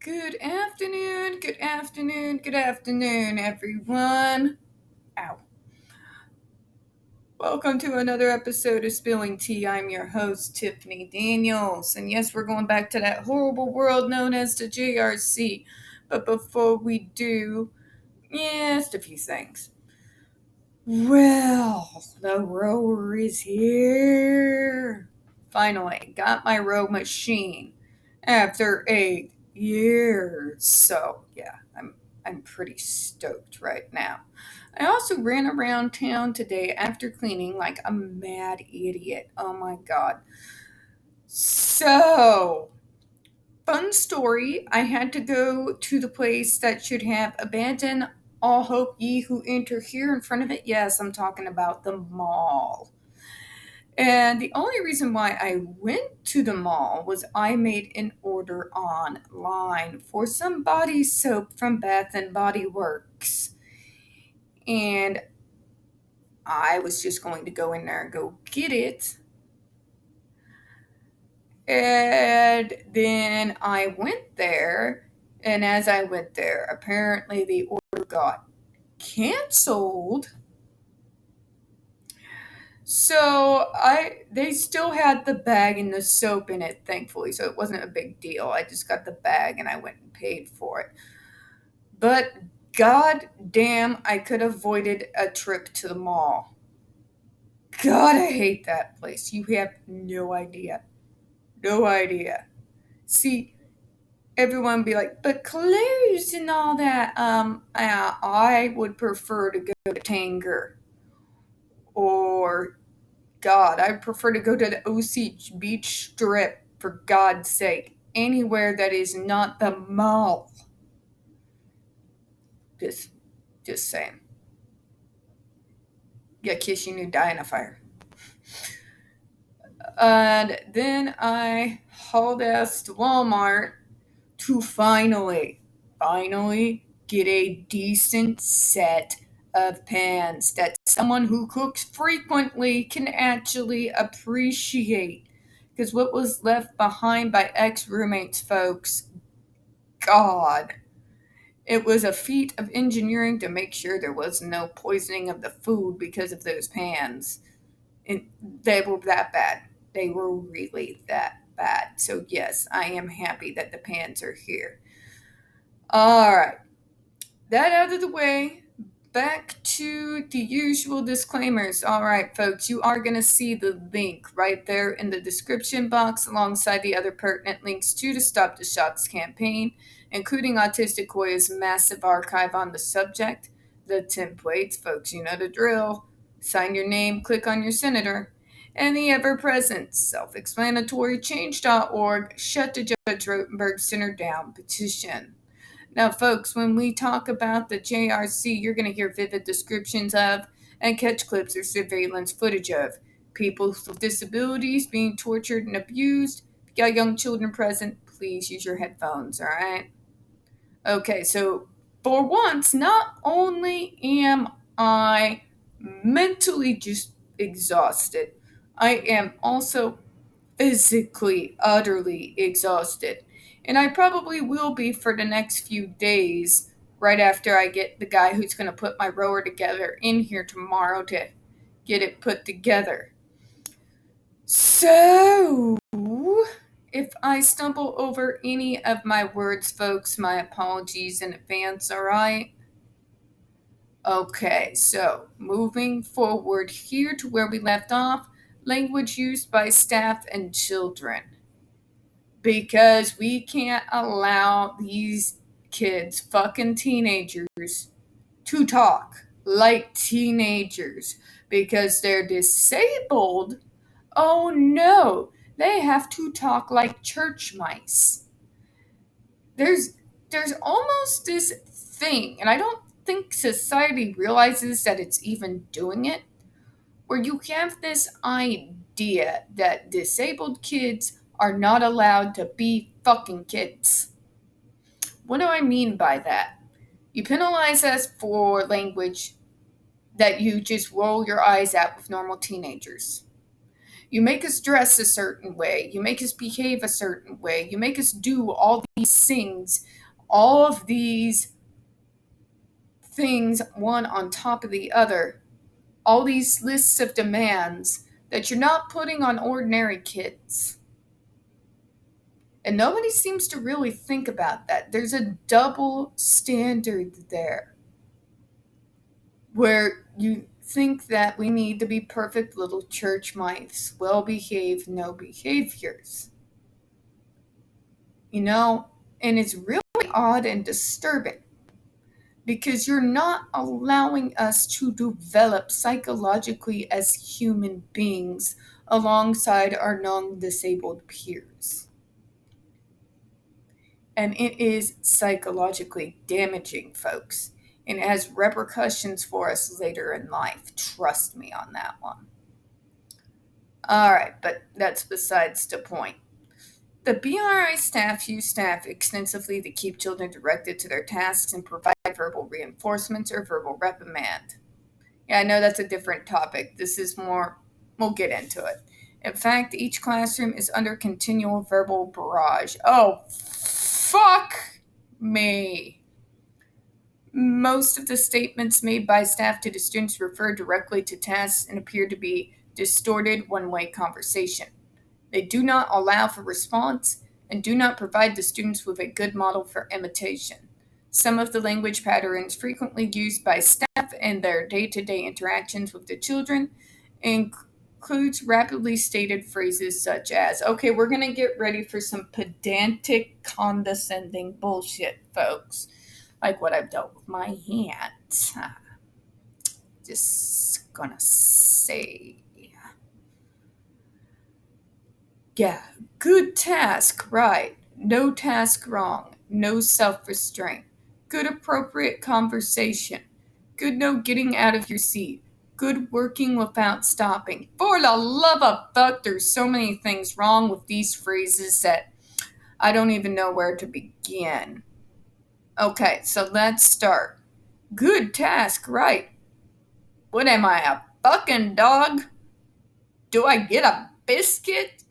Good afternoon, good afternoon, good afternoon, everyone. Ow. Welcome to another episode of Spilling Tea. I'm your host, Tiffany Daniels. And yes, we're going back to that horrible world known as the JRC. But before we do, just a few things. Well, the rower is here. Finally, got my row machine after 8 years. So yeah, I'm pretty stoked right now. I also ran around town today after cleaning like a mad idiot. Oh my god. So, fun story. I had to go to the place that should have abandoned all hope ye who enter here in front of it. Yes, I'm talking about the mall. And the only reason why I went to the mall was I made an order online for some body soap from Bath and Body Works. And I was just going to go in there and go get it. And then I went there, and as I went there, apparently the order got canceled. So they still had the bag and the soap in it, thankfully, so it wasn't a big deal. I just got the bag and I went and paid for it. But god damn, I could have avoided a trip to the mall. God, I hate that place. You have no idea. No idea. See, everyone be like, but clothes and all that. I would prefer to go to Tanger. Or, God, I'd prefer to go to the OC Beach Strip, for God's sake. Anywhere that is not the mall. Just saying. Yeah, kiss you and you die in a fire. And then I hauled ass to Walmart to finally get a decent set of pans that someone who cooks frequently can actually appreciate. Because what was left behind by ex-roommates, folks, God, it was a feat of engineering to make sure there was no poisoning of the food because of those pans. And they were that bad. They were really that bad. So yes, I am happy that the pans are here. All right. That out of the way, back to the usual disclaimers. All right, folks, you are going to see the link right there in the description box alongside the other pertinent links to the Stop the Shots campaign, including Autistic Koya's massive archive on the subject, the templates, folks, you know the drill. Sign your name, click on your senator, and the ever-present self-explanatory change.org Shut the Judge Rotenberg Center Down petition. Now, folks, when we talk about the JRC, you're going to hear vivid descriptions of and catch clips or surveillance footage of people with disabilities being tortured and abused. If you got young children present, please use your headphones, all right? Okay, so for once, not only am I mentally just exhausted, I am also physically, utterly exhausted. And I probably will be for the next few days, right after I get the guy who's going to put my rower together in here tomorrow to get it put together. So, if I stumble over any of my words, folks, my apologies in advance, alright? Okay, so moving forward here to where we left off, language used by staff and children. Because we can't allow these kids, fucking teenagers, to talk like teenagers because they're disabled. Oh no, they have to talk like church mice. There's almost this thing, and I don't think society realizes that it's even doing it, where you have this idea that disabled kids are not allowed to be fucking kids. What do I mean by that? You penalize us for language that you just roll your eyes at with normal teenagers. You make us dress a certain way. You make us behave a certain way. You make us do all these things, all of these things, one on top of the other, all these lists of demands that you're not putting on ordinary kids. And nobody seems to really think about that. There's a double standard there where you think that we need to be perfect little church mice, well behaved, no behaviors. You know, and it's really odd and disturbing because you're not allowing us to develop psychologically as human beings alongside our non disabled peers. And it is psychologically damaging, folks. And it has repercussions for us later in life. Trust me on that one. All right, but that's besides the point. The BRI staff use staff extensively to keep children directed to their tasks and provide verbal reinforcements or verbal reprimand. Yeah, I know that's a different topic. This is more, we'll get into it. In fact, each classroom is under continual verbal barrage. Oh, fuck me. Most of the statements made by staff to the students refer directly to tasks and appear to be distorted one-way conversation. They do not allow for response and do not provide the students with a good model for imitation. Some of the language patterns frequently used by staff in their day-to-day interactions with the children includes rapidly stated phrases such as, okay, we're going to get ready for some pedantic, condescending bullshit, folks. Like what I've done with my hands. Just gonna say. Yeah, good task, right. No task wrong. No self-restraint. Good appropriate conversation. Good no getting out of your seat. Good working without stopping. For the love of fuck, there's so many things wrong with these phrases that I don't even know where to begin. Okay, so let's start. Good task, right. What am I, a fucking dog? Do I get a biscuit?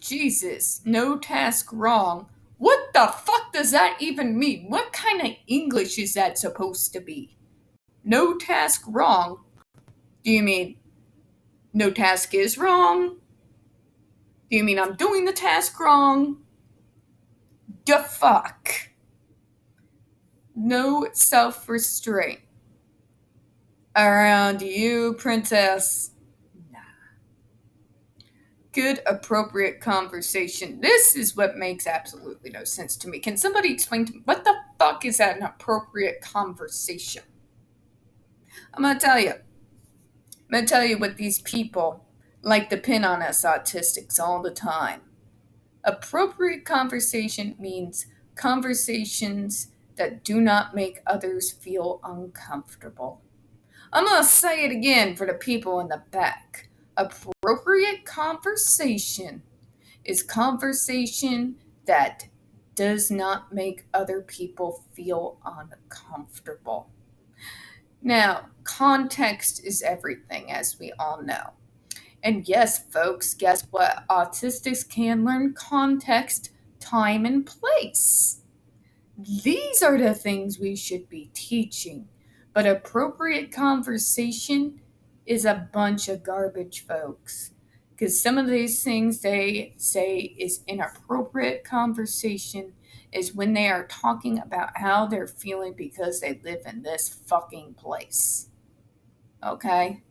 Jesus, no task wrong. What the fuck does that even mean? What kind of English is that supposed to be? No task wrong? Do you mean no task is wrong? Do you mean I'm doing the task wrong? The fuck? No self-restraint. Around you, princess. Good, appropriate conversation. This is what makes absolutely no sense to me. Can somebody explain to me what the fuck is that an appropriate conversation? I'm gonna tell you. I'm gonna tell you what these people like to pin on us autistics all the time. Appropriate conversation means conversations that do not make others feel uncomfortable. I'm gonna say it again for the people in the back. Appropriate conversation is conversation that does not make other people feel uncomfortable. Now, context is everything, as we all know. And yes, folks, guess what? Autistics can learn context, time, and place. These are the things we should be teaching. But appropriate conversation is a bunch of garbage, folks. Because some of these things they say is inappropriate conversation is when they are talking about how they're feeling because they live in this fucking place. Okay?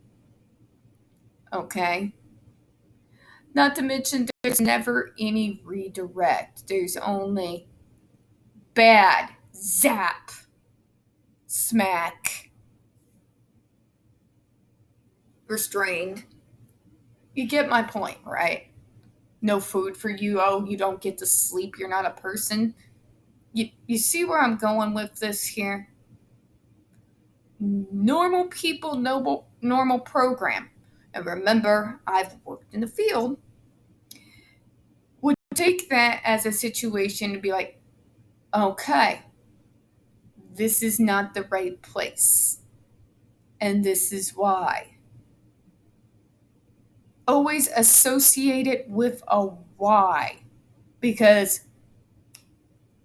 Okay? Not to mention, there's never any redirect. There's only bad, zap, smack, restrained. You get my point, right? No food for you. Oh, you don't get to sleep. You're not a person. You see where I'm going with this here? Normal people, normal program. And remember, I've worked in the field. Would take that as a situation to be like, okay, this is not the right place. And this is why. always associate it with a why, because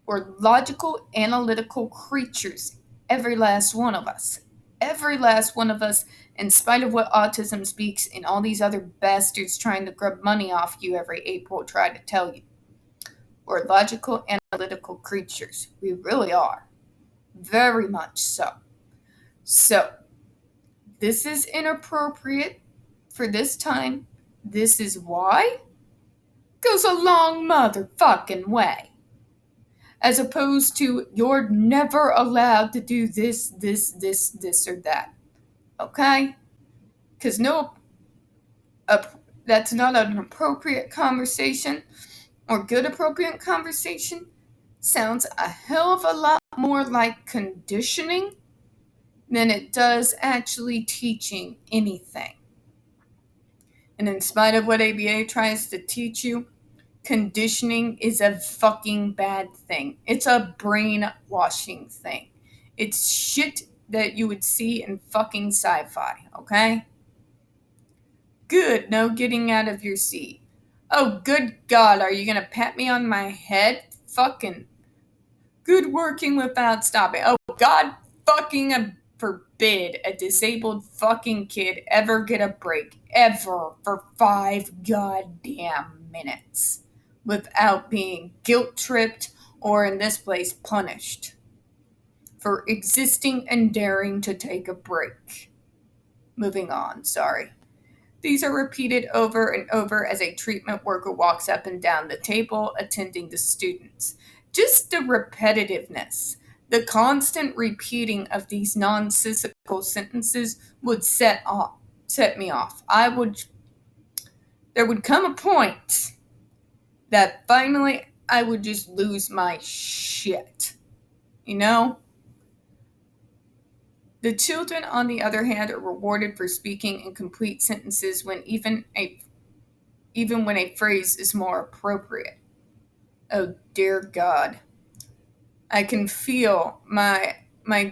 we're logical, analytical creatures, every last one of us. Every last one of us, in spite of what autism speaks and all these other bastards trying to grab money off you every April try to tell you. We're logical, analytical creatures. We really are. Very much so. So, this is inappropriate for this time. This is why. Goes a long motherfucking way. As opposed to, you're never allowed to do this, or that. Okay? Because that's not an appropriate conversation, or good appropriate conversation. Sounds a hell of a lot more like conditioning than it does actually teaching anything. And in spite of what ABA tries to teach you, conditioning is a fucking bad thing. It's a brainwashing thing. It's shit that you would see in fucking sci-fi, okay? Good, no getting out of your seat. Oh, good God, are you gonna pat me on my head? Fucking good working without stopping. Oh, God fucking forbid a disabled fucking kid ever get a break, ever, for 5 goddamn minutes without being guilt-tripped or, in this place, punished for existing and daring to take a break. Moving on, sorry. These are repeated over and over as a treatment worker walks up and down the table attending the students. Just the repetitiveness, the constant repeating of these nonsensical sentences would set me off. There would come a point that finally I would just lose my shit. You know? The children, on the other hand, are rewarded for speaking in complete sentences when even when a phrase is more appropriate. Oh dear God. I can feel my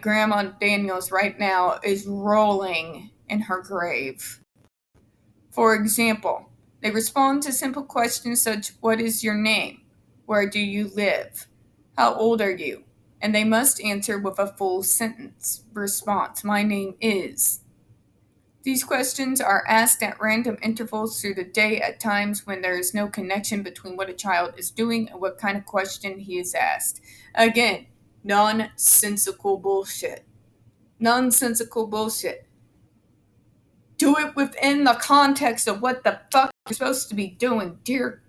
grandma Daniels right now is rolling in her grave. For example, they respond to simple questions such, what is your name? Where do you live? How old are you? And they must answer with a full sentence response. My name is. These questions are asked at random intervals through the day at times when there is no connection between what a child is doing and what kind of question he is asked. Again, nonsensical bullshit. Nonsensical bullshit. Do it within the context of what the fuck you're supposed to be doing, dear.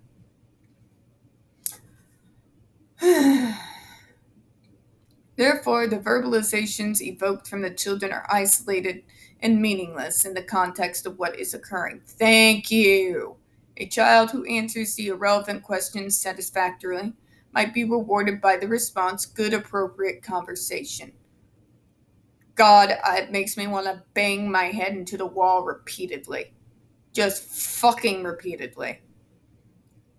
Therefore, the verbalizations evoked from the children are isolated and meaningless in the context of what is occurring. Thank you. A child who answers the irrelevant questions satisfactorily might be rewarded by the response, good appropriate conversation. God, it makes me want to bang my head into the wall repeatedly. Just fucking repeatedly.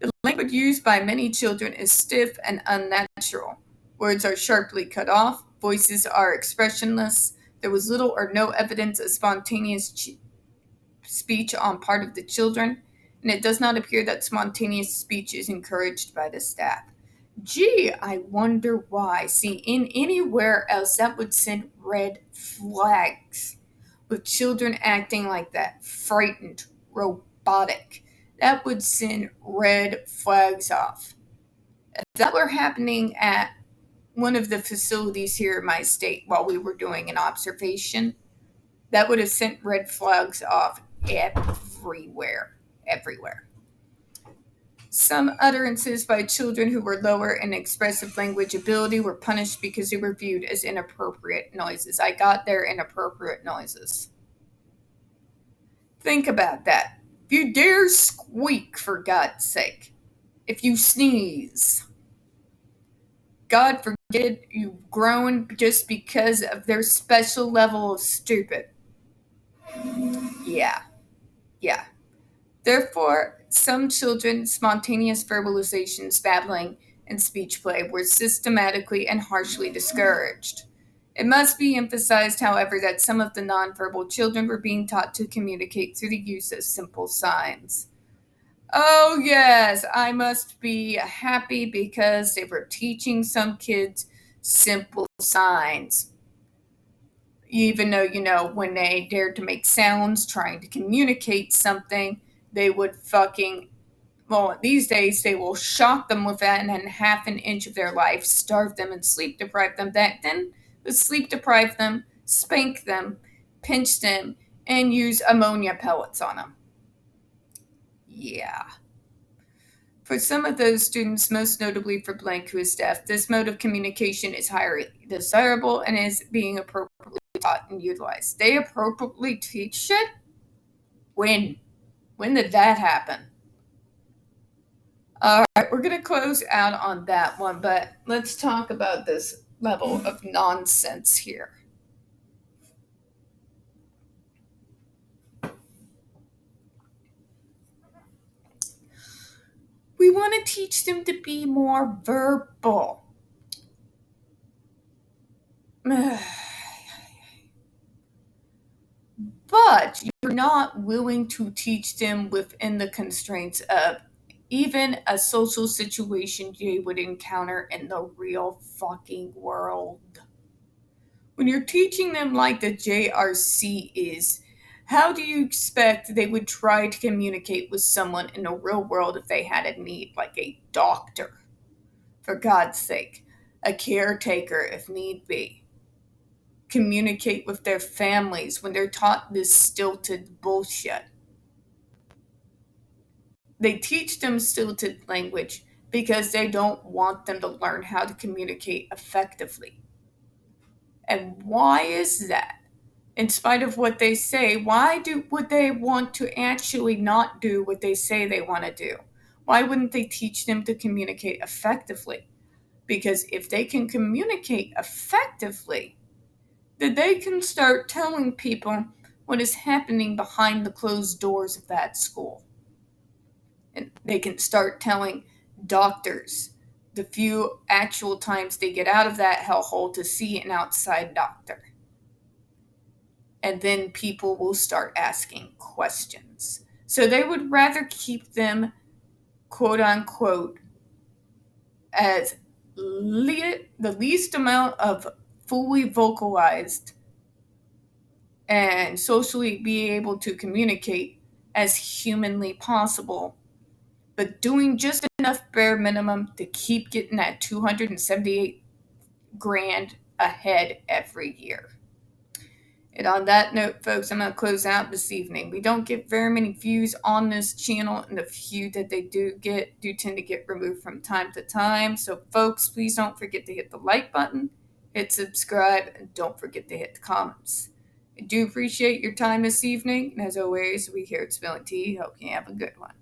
The language used by many children is stiff and unnatural. Words are sharply cut off, voices are expressionless. There was little or no evidence of spontaneous speech on part of the children, and it does not appear that spontaneous speech is encouraged by the staff. Gee, I wonder why. See, in anywhere else, that would send red flags. With children acting like that, frightened, robotic, that would send red flags off. If that were happening at one of the facilities here in my state while we were doing an observation, that would have sent red flags off everywhere. Some utterances by children who were lower in expressive language ability were punished because they were viewed as inappropriate noises. I got their inappropriate noises. Think about that. If you dare squeak, for God's sake. If you sneeze. God forbid you've grown just because of their special level of stupid. Yeah. Therefore, some children's spontaneous verbalizations, babbling, and speech play were systematically and harshly discouraged. It must be emphasized, however, that some of the nonverbal children were being taught to communicate through the use of simple signs. Oh, yes, I must be happy because they were teaching some kids simple signs. Even though, when they dared to make sounds trying to communicate something, they would well, these days they will shock them within half an inch of their life, starve them, and sleep deprive them. Back then, would sleep deprive them, spank them, pinch them, and use ammonia pellets on them. Yeah. For some of those students, most notably for Blank, who is deaf, this mode of communication is highly desirable and is being appropriately taught and utilized. They appropriately teach it? When? When did that happen? All right, we're going to close out on that one, but let's talk about this level of nonsense here. We want to teach them to be more verbal. But you're not willing to teach them within the constraints of even a social situation they would encounter in the real fucking world. When you're teaching them like the JRC is, how do you expect they would try to communicate with someone in the real world if they had a need, like a doctor, for God's sake, a caretaker if need be? Communicate with their families when they're taught this stilted bullshit. They teach them stilted language because they don't want them to learn how to communicate effectively. And why is that? In spite of what they say, would they want to actually not do what they say they want to do? Why wouldn't they teach them to communicate effectively? Because if they can communicate effectively, then they can start telling people what is happening behind the closed doors of that school. And they can start telling doctors the few actual times they get out of that hellhole to see an outside doctor. And then people will start asking questions. So they would rather keep them, quote unquote, as the least amount of fully vocalized and socially be able to communicate as humanly possible, but doing just enough bare minimum to keep getting that 278 grand ahead every year. And on that note, folks, I'm going to close out this evening. We don't get very many views on this channel, and the few that they do tend to get removed from time to time. So, folks, please don't forget to hit the like button, hit subscribe, and don't forget to hit the comments. I do appreciate your time this evening, and as always, we here at Spilling Tea hope you have a good one.